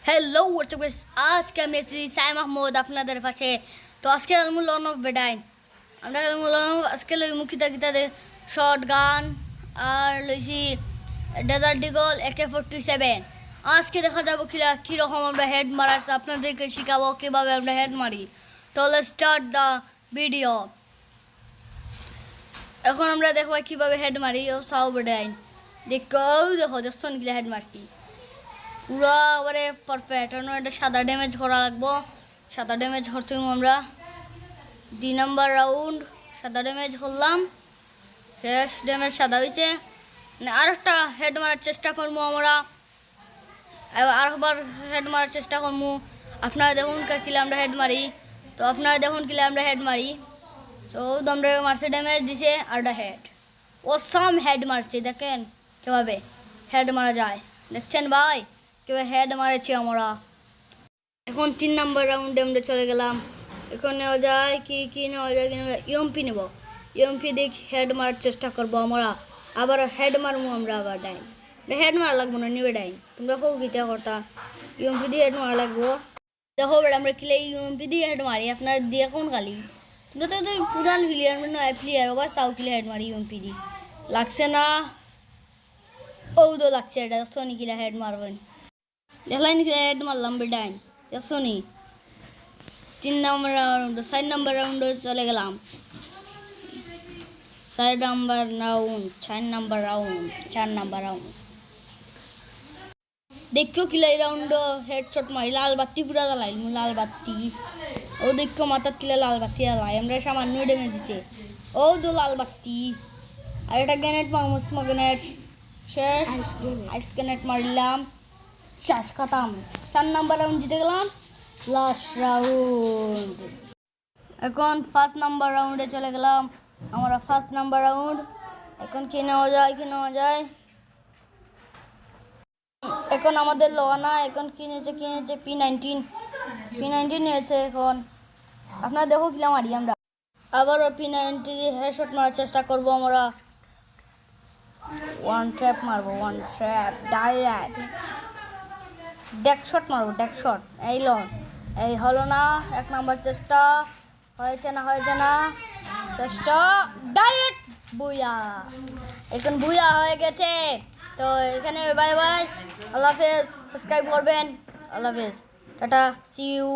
Hello WhatsApp guys, আজকে আমি এসেছি সাই মাহমুদ আপনাদের পাশে। তো আজকে আমি লন অফ বেডাইন আমরা আজকে লই মুখিতা গীতাতে শর্ট গান আর লইছি ডেজার্ট ডিগল AK-47। আজকে দেখা যাবো কীরকম আমরা হেড মারা আপনাদেরকে শেখাবো কীভাবে আমরা হেড মারি। তো লেটস স্টার্ট দ্য ভিডিও। এখন আমরা দেখবো কীভাবে হেড মারি। ও সাউ বেডাইন দেখো দেখছেন কিলা হেড মারছি পুরা এবারে পারফেক্ট। এটা সাদা ড্যামেজ করা লাগবো। সাদা ড্যামেজ করতে আমরা 2 নাম্বার রাউন্ড সাদা ড্যামেজ করলাম। শেষ ড্যামেজ সাদা হয়েছে। আর একটা হেড মারার চেষ্টা করবো আমরা, আরেকবার হেড মারার চেষ্টা করবো। আপনারা দেখুন কিলে আমরা হেড মারি। তো আপনারা দেখুন কিলে আমরা হেড মারি। তো আমরা মারছে ড্যামেজ দিছে আর হেড ওসাম হেড মারছে। দেখেন কীভাবে হেড মারা যায়, দেখছেন ভাই কীভাবে হেড মারেছি আমরা। এখন 3 নাম্বার রাউন্ডে আমরা চলে গেলাম। এখন নেওয়া যায় কি নেওয়া যায় ইএমপি নেব। ইএমপি দিয়ে হেড মারার চেষ্টা করবো আমরা। আবার হেড মারবো আমরা আবার ডাইন। হেড মারা লাগবো না নিবে ডাইন। তোমরা খুব গীতা করতা ইএমপি দিয়ে হেড মারা লাগবো। দেখো বেড়া আমরা কিলে ইএমপি দিয়ে হেড মারি। আপনার দিয়ে কোন খালি তোমরা তো পুরান প্লেয়ার নয় প্লেয়ার আবার সাউ কিলে হেড মারি ইএমপি দিয়ে লাগছে না। ও তো লাগছে এটা সোনি কিলা হেড মারবেন দেখলেন কিলা হেড মারলাম বেডাইন সোনি। 3 নাম্বার রাউন্ড 4 নাম্বার রাউন্ডে চলে গেলাম। 4 নাম্বার রাউন্ড 4 নাম্বার রাউন্ড देखो किला राउंड हेडशॉट मारी लाल बाती पूरा জ্বালাই লাল বাতি। ও দেখো মাথা কিলা লাল বাতি জ্বালাই আমরা সামান্য ড্যামেজ দিছে। ও তো লাল বাতি আর এটা গ্রেনেড মারমু স্মোক গ্রেনেড শেষ। আইস গ্রেনেড মারলাম শেষ খতম। 4 নাম্বার রাউন্ড জিতে গেলাম লাস্ট রাউন্ড। এখন 1 নাম্বার রাউন্ডে চলে গেলাম আমরা। 1 নাম্বার রাউন্ড এখন কি নেওয়া যায় এখন আমাদের লোয়ানা এখন কিনেছে P90 নিয়েছে। এখন আপনারা দেখো কিলা মারি আমরা আবার P90 হেডশট মারার চেষ্টা করবো আমরা। 1 ট্র্যাপ মারবো ডাইরেক্ট ডেকশট মারবো ডেকশট। এই হলো না 1 নাম্বার চেষ্টা হয়েছে না চেষ্টা ডাইরেক্ট বুয়া। এখন বুয়া হয়ে গেছে। তো এখানে বাই বাই, আল্লাহ হাফেজ। সাবস্ক্রাইব করবেন। আল্লাহ হাফেজ, টাটা, সি ইউ।